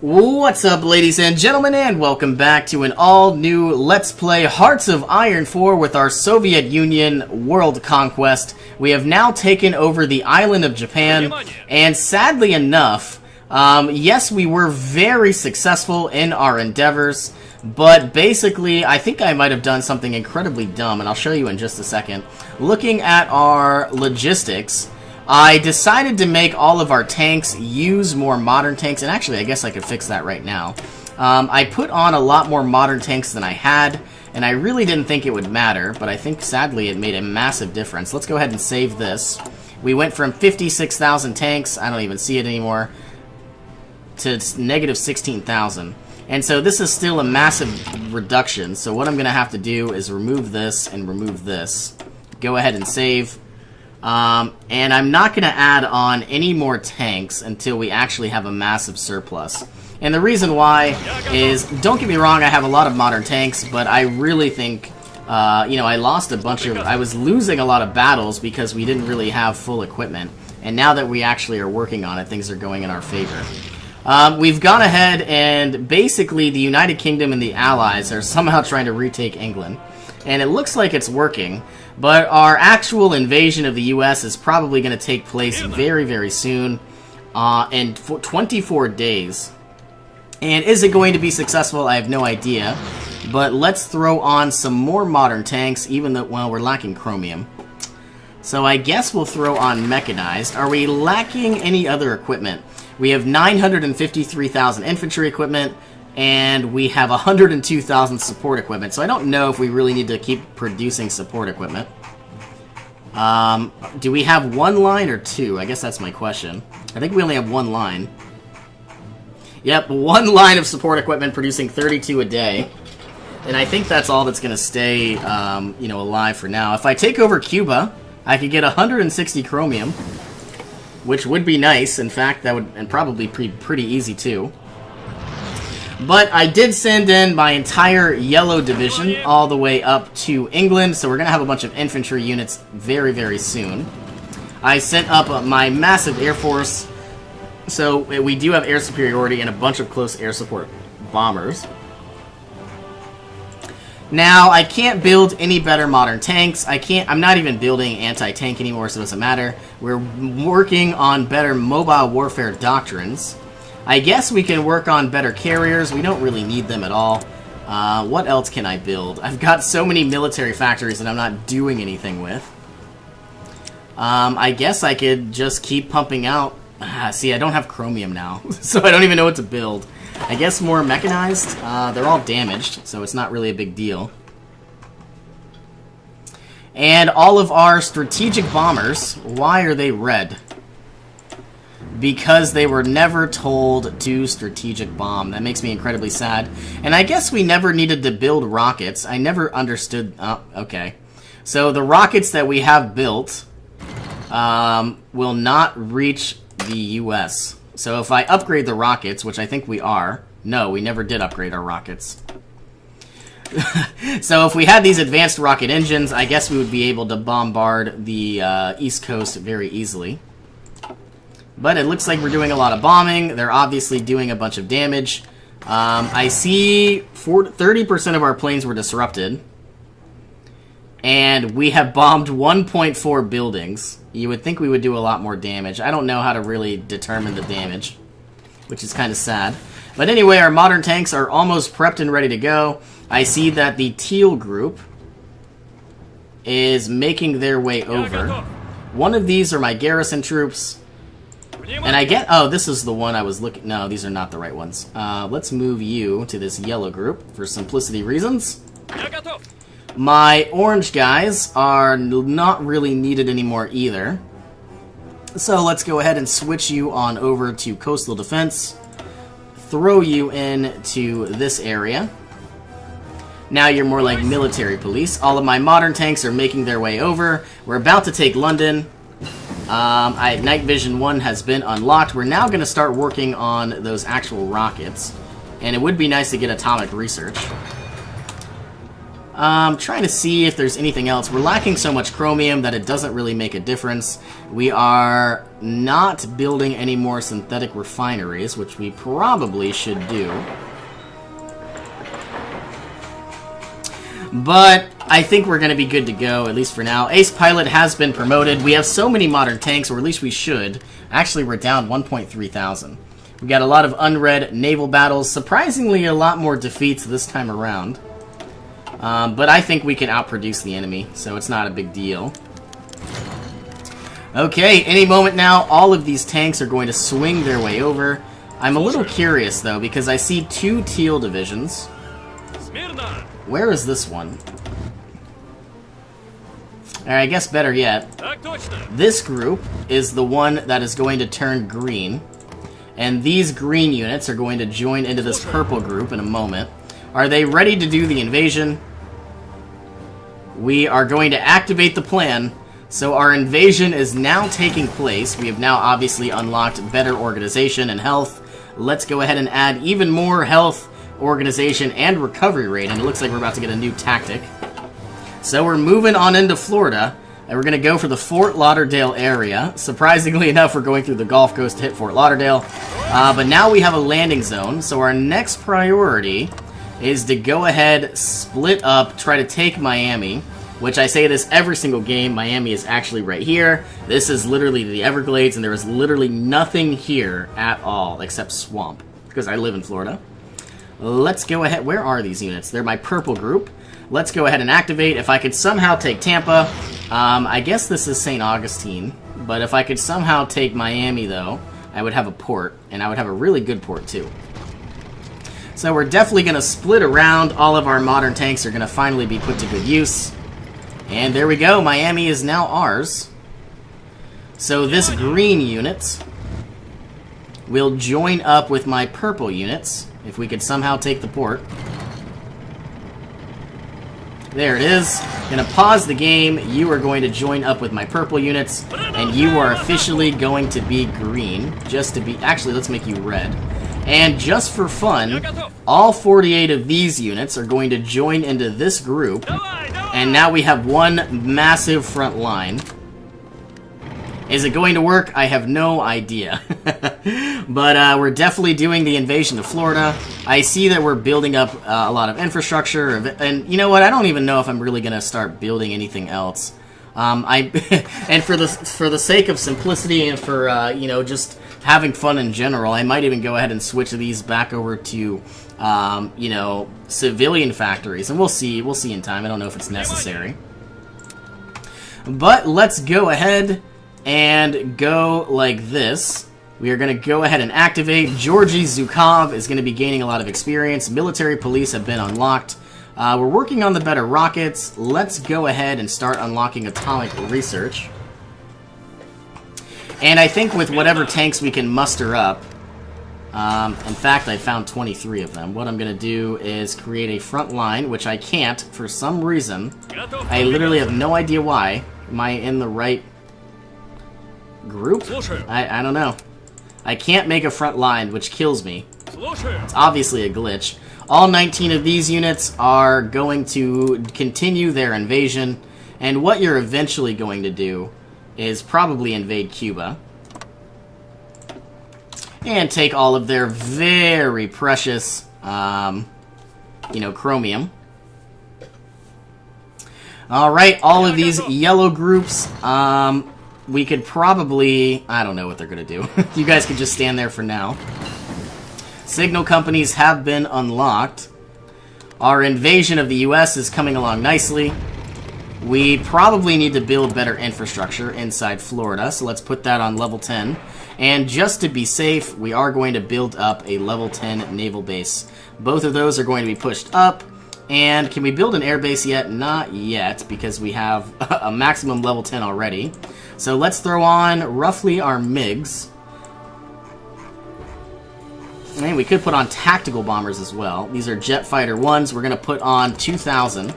What's up, ladies and gentlemen, and welcome back to an all-new Let's Play Hearts of Iron 4 with our Soviet Union World Conquest. We have now taken over the island of Japan, and sadly enough, yes, we were very successful in our endeavors, but basically, I think I might have done something incredibly dumb, and I'll show you in just a second. Looking at our logistics, I decided to make all of our tanks use more modern tanks, and actually I guess I could fix that right now. I put on a lot more modern tanks than I had, and I really didn't think it would matter, but I think sadly it made a massive difference. Let's go ahead and save this. We went from 56,000 tanks, I don't even see it anymore, to negative 16,000. And so this is still a massive reduction, so what I'm going to have to do is remove this and remove this. Go ahead and save. And I'm not going to add on any more tanks until we actually have a massive surplus. And the reason why is, don't get me wrong, I have a lot of modern tanks, but I really think, I lost a bunch of, I was losing a lot of battles because we didn't really have full equipment. And now that we actually are working on it, things are going in our favor. We've gone ahead and basically the United Kingdom and the Allies are somehow trying to retake England. And it looks like it's working, but our actual invasion of the U.S. is probably going to take place very, very soon, in 24 days. And is it going to be successful? I have no idea. But let's throw on some more modern tanks, even though, well, we're lacking chromium. So I guess we'll throw on mechanized. Are we lacking any other equipment? We have 953,000 infantry equipment, and we have 102,000 support equipment, so I don't know if we really need to keep producing support equipment. Do we have one line or two? I guess that's my question. I think we only have one line. Yep, one line of support equipment producing 32 a day. And I think that's all that's going to stay, alive for now. If I take over Cuba, I could get 160 chromium, which would be nice. In fact, that would, and probably pretty easy too. But I did send in my entire yellow division all the way up to England, so we're going to have a bunch of infantry units very, very soon. I sent up my massive air force, so we do have air superiority and a bunch of close air support bombers. Now, I can't build any better modern tanks. I'm not even building anti-tank anymore, so it doesn't matter. We're working on better mobile warfare doctrines. I guess we can work on better carriers. We don't really need them at all. What else can I build? I've got so many military factories that I'm not doing anything with. I guess I could just keep pumping out. See, I don't have chromium now, so I don't even know what to build. I guess more mechanized. They're all damaged, so it's not really a big deal. And all of our strategic bombers, why are they red? Because they were never told to strategic bomb. That makes me incredibly sad. And I guess we never needed to build rockets. I never understood... Oh, okay. So the rockets that we have built will not reach the U.S. So if I upgrade the rockets, which I think we are... No, we never did upgrade our rockets. So if we had these advanced rocket engines, I guess we would be able to bombard the East Coast very easily. But it looks like we're doing a lot of bombing. They're obviously doing a bunch of damage. I see 30% of our planes were disrupted. And we have bombed 1.4 buildings. You would think we would do a lot more damage. I don't know how to really determine the damage, which is kind of sad. But anyway, our modern tanks are almost prepped and ready to go. I see that the Teal group is making their way over. One of these are my garrison troops. And I get... Oh, this is the one I was looking... No, these are not the right ones. Let's move you to this yellow group for simplicity reasons. My orange guys are not really needed anymore either. So let's go ahead and switch you on over to coastal defense. Throw you into this area. Now you're more like military police. All of my modern tanks are making their way over. We're about to take London. Night Vision 1 has been unlocked. We're now going to start working on those actual rockets. And it would be nice to get atomic research. Trying to see if there's anything else. We're lacking so much chromium that it doesn't really make a difference. We are not building any more synthetic refineries, which we probably should do. But I think we're going to be good to go, at least for now. Ace Pilot has been promoted. We have so many modern tanks, or at least we should. Actually, we're down 1.3 thousand. We got a lot of unread naval battles. Surprisingly, a lot more defeats this time around. But I think we can outproduce the enemy, so it's not a big deal. Okay, any moment now, all of these tanks are going to swing their way over. I'm a little curious, though, because I see 2 teal divisions. Where is this one? Alright, I guess better yet. This group is the one that is going to turn green. And these green units are going to join into this purple group in a moment. Are they ready to do the invasion? We are going to activate the plan. So our invasion is now taking place. We have now obviously unlocked better organization and health. Let's go ahead and add even more health, organization, and recovery rate, and it looks like we're about to get a new tactic. So we're moving on into Florida, and we're going to go for the Fort Lauderdale area. Surprisingly enough, we're going through the Gulf Coast to hit Fort Lauderdale, but now we have a landing zone, so our next priority is to go ahead, split up, try to take Miami, which I say this every single game. Miami is actually right here. This is literally the Everglades, and there is literally nothing here at all except swamp, because I live in Florida. Let's go ahead. Where are these units? They're my purple group. Let's go ahead and activate. If I could somehow take Tampa, I guess this is St. Augustine, but if I could somehow take Miami, though, I would have a port, and I would have a really good port, too. So we're definitely going to split around. All of our modern tanks are going to finally be put to good use. And there we go. Miami is now ours. So this green unit will join up with my purple units. If we could somehow take the port. There it is. Gonna pause the game. You are going to join up with my purple units, and you are officially going to be green. Just to be... Actually, let's make you red. And just for fun, all 48 of these units are going to join into this group, and now we have one massive front line. Is it going to work? I have no idea. But we're definitely doing the invasion of Florida. I see that we're building up a lot of infrastructure. And you know what? I don't even know if I'm really going to start building anything else. And for the sake of simplicity and for, you know, just having fun in general, I might even go ahead and switch these back over to, you know, civilian factories. And we'll see. We'll see in time. I don't know if it's necessary. But let's go ahead and go like this. We are going to go ahead and activate. Georgy Zhukov is going to be gaining a lot of experience. Military police have been unlocked. We're working on the better rockets. Let's go ahead and start unlocking atomic research. And I think with whatever tanks we can muster up, in fact, I found 23 of them. What I'm going to do is create a front line, which I can't for some reason. I literally have no idea why. Am I in the right group? I don't know. I can't make a front line, which kills me. It's obviously a glitch. All 19 of these units are going to continue their invasion, and what you're eventually going to do is probably invade Cuba and take all of their very precious, you know, chromium. Alright, all of these yellow groups, we could probably... I don't know what they're going to do. You guys could just stand there for now. Signal companies have been unlocked. Our invasion of the U.S. is coming along nicely. We probably need to build better infrastructure inside Florida, so let's put that on level 10. And just to be safe, we are going to build up a level 10 naval base. Both of those are going to be pushed up. And can we build an air base yet? Not yet, because we have a maximum level 10 already. So let's throw on roughly our MiGs. And we could put on tactical bombers as well. These are jet fighter 1s. We're going to put on 2,000.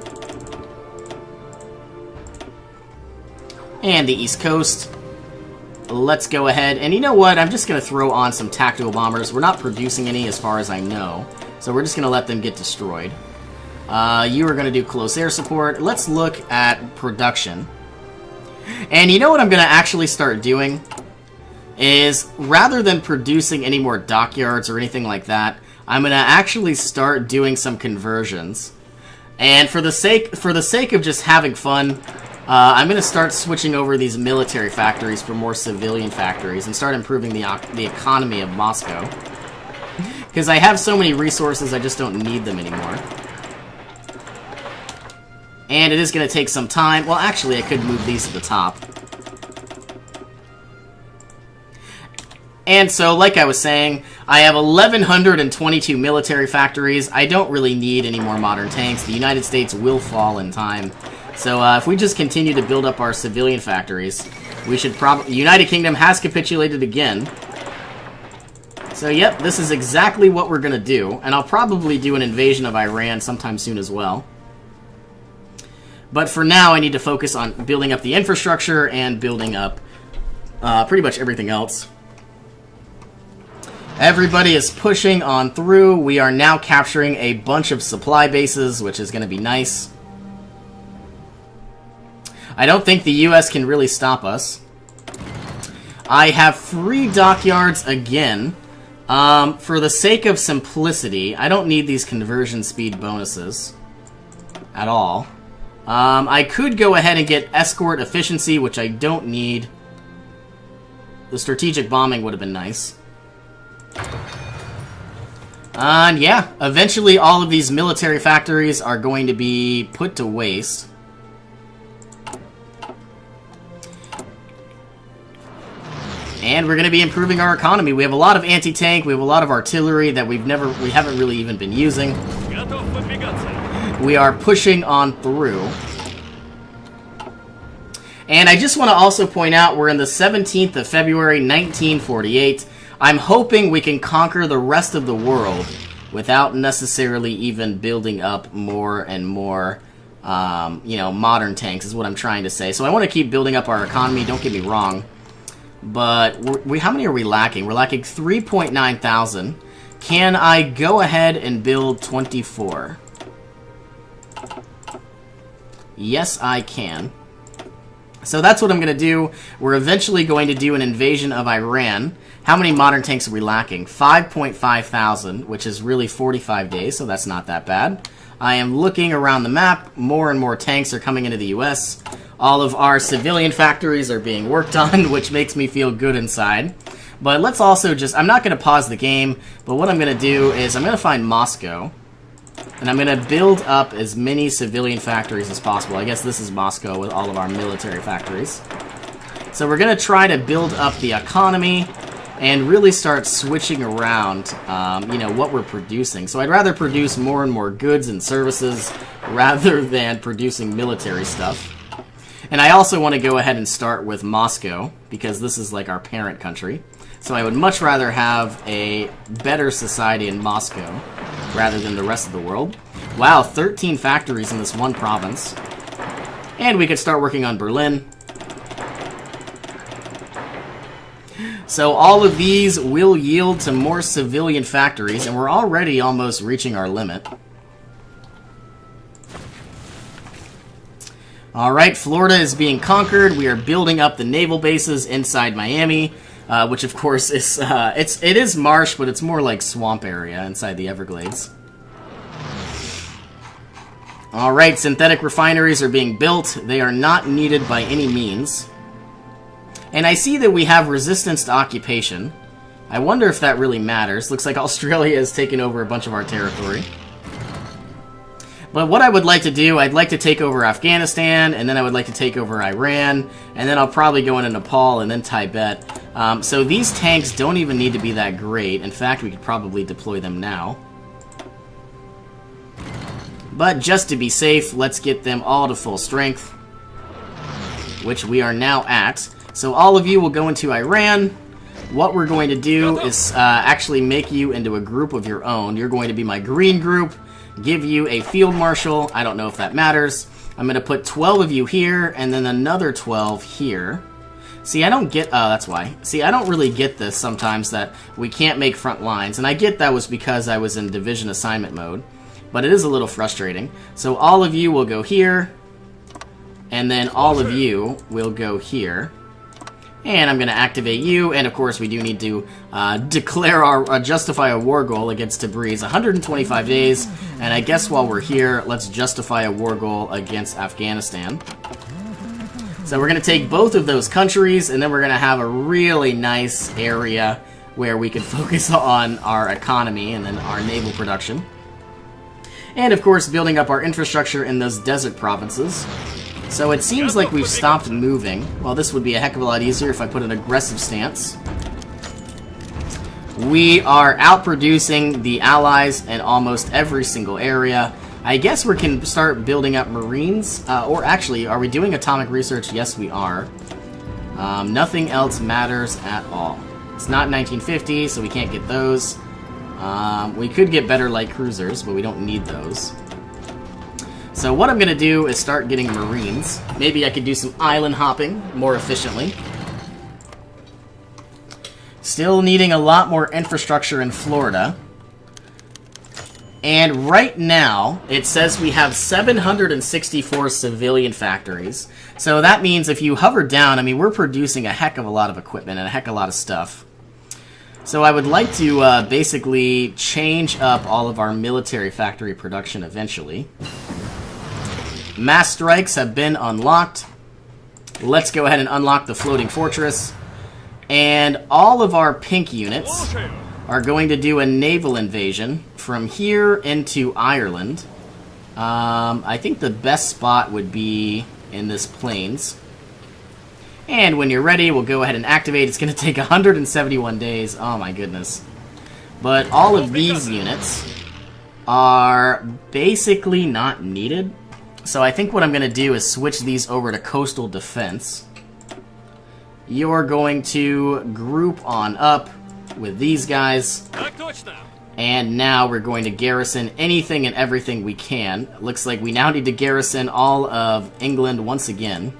And the East Coast. Let's go ahead. And you know what? I'm just going to throw on some tactical bombers. We're not producing any as far as I know. So we're just going to let them get destroyed. You are going to do close air support. Let's look at production. And you know what I'm going to actually start doing? Is rather than producing any more dockyards or anything like that, I'm going to actually start doing some conversions. And for the sake of just having fun, I'm going to start switching over these military factories for more civilian factories and start improving the economy of Moscow. Because I have so many resources, I just don't need them anymore. And it is going to take some time. Well, actually, I could move these to the top. And so, like I was saying, I have 1,122 military factories. I don't really need any more modern tanks. The United States will fall in time. So if we just continue to build up our civilian factories, we should probably... United Kingdom has capitulated again. So yep, this is exactly what we're going to do. And I'll probably do an invasion of Iran sometime soon as well. But for now, I need to focus on building up the infrastructure and building up pretty much everything else. Everybody is pushing on through. We are now capturing a bunch of supply bases, which is going to be nice. I don't think the US can really stop us. I have 3 dockyards again. For the sake of simplicity, I don't need these conversion speed bonuses at all. I could go ahead and get escort efficiency, which I don't need. The strategic bombing would have been nice. And yeah, eventually all of these military factories are going to be put to waste. And we're going to be improving our economy. We have a lot of anti-tank, we have a lot of artillery that we haven't really even been using. We are pushing on through. And I just want to also point out we're in the 17th of February, 1948. I'm hoping we can conquer the rest of the world without necessarily even building up more and more, modern tanks is what I'm trying to say. So I want to keep building up our economy, don't get me wrong. But how many are we lacking? We're lacking 3.9 thousand. Can I go ahead and build 24? Yes, I can. So that's what I'm going to do. We're eventually going to do an invasion of Iran. How many modern tanks are we lacking? 5.5 thousand, which is really 45 days, so that's not that bad. I am looking around the map. More and more tanks are coming into the U.S. All of our civilian factories are being worked on, which makes me feel good inside. But let's also just... I'm not going to pause the game, but what I'm going to do is I'm going to find Moscow. And I'm going to build up as many civilian factories as possible. I guess this is Moscow with all of our military factories. So we're going to try to build up the economy and really start switching around, what we're producing. So I'd rather produce more and more goods and services rather than producing military stuff. And I also want to go ahead and start with Moscow, because this is like our parent country. So I would much rather have a better society in Moscow rather than the rest of the world. Wow, 13 factories in this one province. And we could start working on Berlin. So all of these will yield to more civilian factories, and we're already almost reaching our limit. Alright, Florida is being conquered. We are building up the naval bases inside Miami, which of course is, it is marsh, but it's more like swamp area inside the Everglades. Alright, synthetic refineries are being built. They are not needed by any means. And I see that we have resistance to occupation. I wonder if that really matters. Looks like Australia has taken over a bunch of our territory. But what I would like to do, I'd like to take over Afghanistan, and then I would like to take over Iran, and then I'll probably go into Nepal and then Tibet. So these tanks don't even need to be that great. In fact, we could probably deploy them now. But just to be safe, let's get them all to full strength, which we are now at. So all of you will go into Iran. What we're going to do is actually make you into a group of your own. You're going to be my green group, give you a field marshal. I don't know if that matters. I'm going to put 12 of you here, and then another 12 here. See, I don't get... that's why. See, I don't really get this sometimes, that we can't make front lines. And I get that was because I was in division assignment mode. but it is a little frustrating. So all of you will go here, and then all of you will go here. And I'm going to activate you, and of course we do need to declare our, justify a war goal against Tabriz. 125 days, and I guess while we're here, let's justify a war goal against Afghanistan. So we're going to take both of those countries, and then we're going to have a really nice area where we can focus on our economy and then our naval production. And of course, building up our infrastructure in those desert provinces. So it seems like we've stopped moving. Well, this would be a heck of a lot easier if I put an aggressive stance. We are outproducing the Allies in almost every single area. I guess we can start building up Marines. Or actually, are we doing atomic research? Yes, we are. Nothing else matters at all. It's not 1950, so we can't get those. We could get better light cruisers, but we don't need those. So what I'm going to do is start getting Marines. Maybe I could do some island hopping more efficiently. Still needing a lot more infrastructure in Florida. And right now, it says we have 764 civilian factories. So that means if you hover down, I mean, we're producing a heck of a lot of equipment and a heck of a lot of stuff. So I would like to basically change up all of our military factory production eventually. Mass strikes have been unlocked. Let's go ahead and unlock the floating fortress. And all of our pink units are going to do a naval invasion from here into Ireland. I think the best spot would be in this plains. And when you're ready, we'll go ahead and activate. It's going to take 171 days. Oh my goodness. But all of these units are basically not needed. So I think what I'm going to do is switch these over to coastal defense. You're going to group on up with these guys. And now we're going to garrison anything and everything we can. Looks like we now need to garrison all of England once again.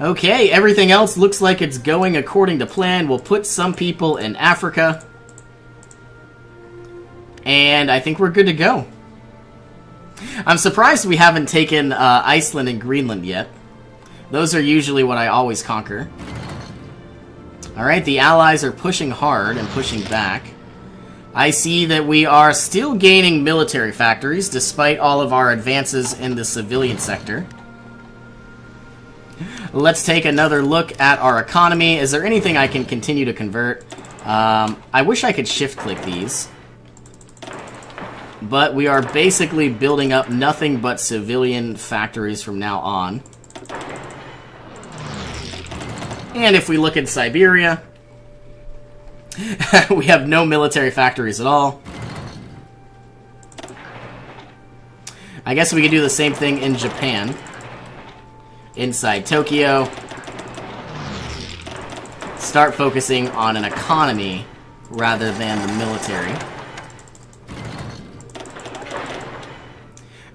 Okay, everything else looks like it's going according to plan. We'll put some people in Africa. And I think we're good to go. I'm surprised we haven't taken Iceland and Greenland yet. Those are usually what I always conquer. Alright, the Allies are pushing hard and pushing back. I see that we are still gaining military factories despite all of our advances in the civilian sector. Let's take another look at our economy. Is there anything I can continue to convert? I wish I could shift-click these. But we are basically building up nothing but civilian factories from now on. And if we look at Siberia, we have no military factories at all. I guess we could do the same thing in Japan. Inside Tokyo. Start focusing on an economy rather than the military.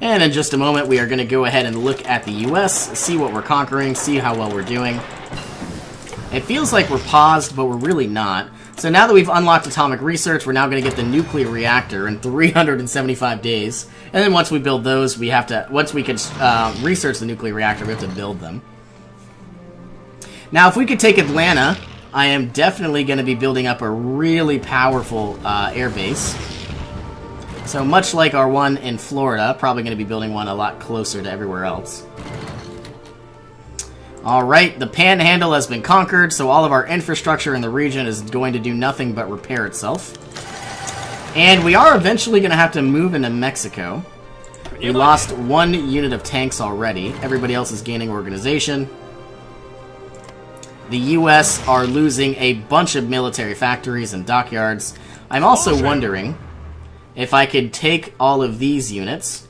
And in just a moment, we are going to go ahead and look at the US, see what we're conquering, see how well we're doing. It feels like we're paused, but we're really not. So now that we've unlocked atomic research, we're now going to get the nuclear reactor in 375 days. And then once we build those, we have to, once we can research the nuclear reactor, we have to build them. Now, if we could take Atlanta, I am definitely going to be building up a really powerful air base. So much like our one in Florida, probably going to be building one a lot closer to everywhere else. Alright, the Panhandle has been conquered, so all of our infrastructure in the region is going to do nothing but repair itself. And we are eventually going to have to move into Mexico. We lost one unit of tanks already. Everybody else is gaining organization. The US are losing a bunch of military factories and dockyards. I'm also wondering if I could take all of these units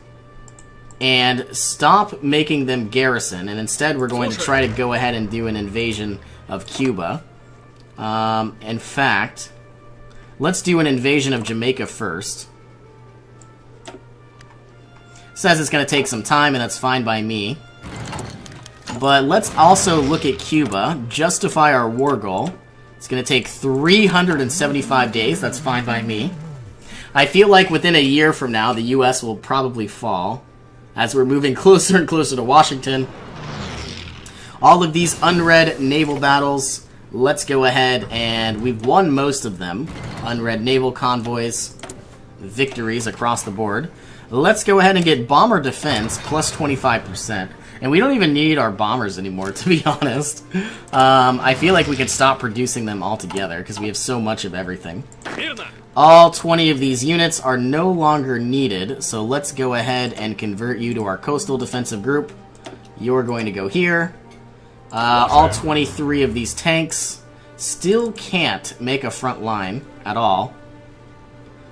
and stop making them garrison, and instead we're going to try to go ahead and do an invasion of Cuba. In fact, let's do an invasion of Jamaica first. Says it's going to take some time, and that's fine by me. But let's also look at Cuba, justify our war goal. It's going to take 375 days. That's fine by me. I feel like within a year from now, the U.S. will probably fall as we're moving closer and closer to Washington. All of these unread naval battles, let's go ahead and we've won most of them. Unread naval convoys, victories across the board. Let's go ahead and get bomber defense plus 25%. And we don't even need our bombers anymore, to be honest. I feel like we could stop producing them altogether because we have so much of everything. All 20 of these units are no longer needed, so let's go ahead and convert you to our coastal defensive group. You're going to go here. All 23 of these tanks still can't make a front line at all.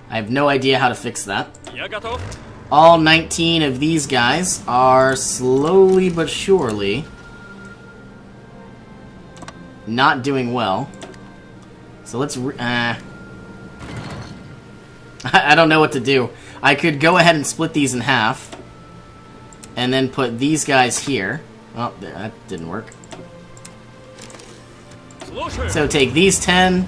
I have no idea how to fix that. All 19 of these guys are slowly but surely not doing well. So let's... I don't know what to do. I could go ahead and split these in half and then put these guys here. Oh, that didn't work. So take these 10,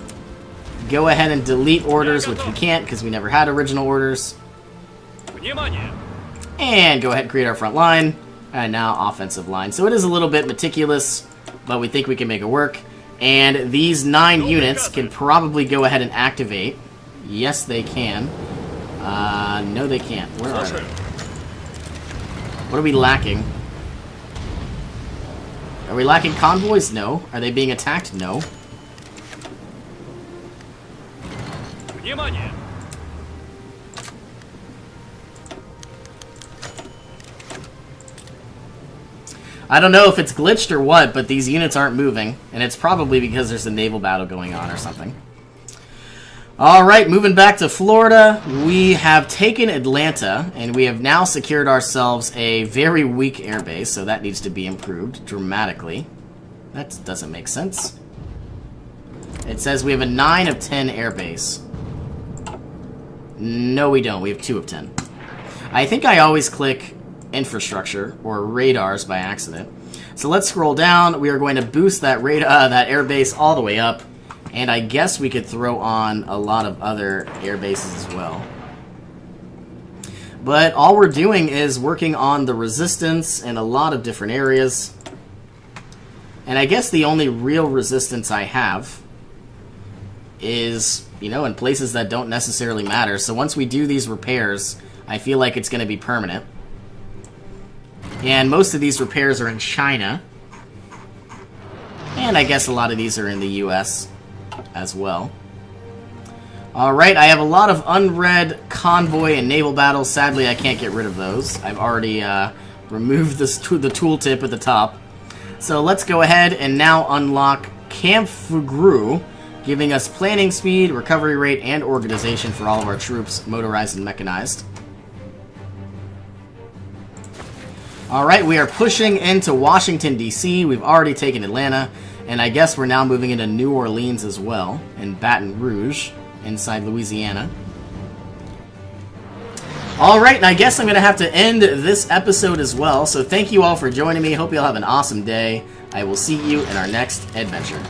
go ahead and delete orders, which we can't because we never had original orders. And go ahead and create our front line. And now offensive line. So it is a little bit meticulous, but we think we can make it work. And these 9 units can probably go ahead and activate. Yes, they can. No, they can't. Where are they? What are we lacking? Are we lacking convoys? No. Are they being attacked? No. I don't know if it's glitched or what, but these units aren't moving. And it's probably because there's a naval battle going on or something. Alright, moving back to Florida. We have taken Atlanta, and we have now secured ourselves a very weak airbase, so that needs to be improved dramatically. That doesn't make sense. It says we have a 9 of 10 airbase. No, we don't. We have 2 of 10. I think I always click infrastructure or radars by accident. So let's scroll down. We are going to boost that that airbase all the way up, and I guess we could throw on a lot of other air bases as well. But all we're doing is working on the resistance in a lot of different areas. And I guess the only real resistance I have is, you know, in places that don't necessarily matter. So once we do these repairs, I feel like it's going to be permanent. And most of these repairs are in China. And I guess a lot of these are in the US as well. Alright, I have a lot of unread convoy and naval battles. Sadly, I can't get rid of those. I've already removed the tooltip at the top. So let's go ahead and now unlock Camp Fugru, giving us planning speed, recovery rate, and organization for all of our troops, motorized and mechanized. Alright, we are pushing into Washington, D.C. We've already taken Atlanta, and I guess we're now moving into New Orleans as well, and Baton Rouge, inside Louisiana. Alright, and I guess I'm going to have to end this episode as well, so thank you all for joining me. Hope you all have an awesome day. I will see you in our next adventure.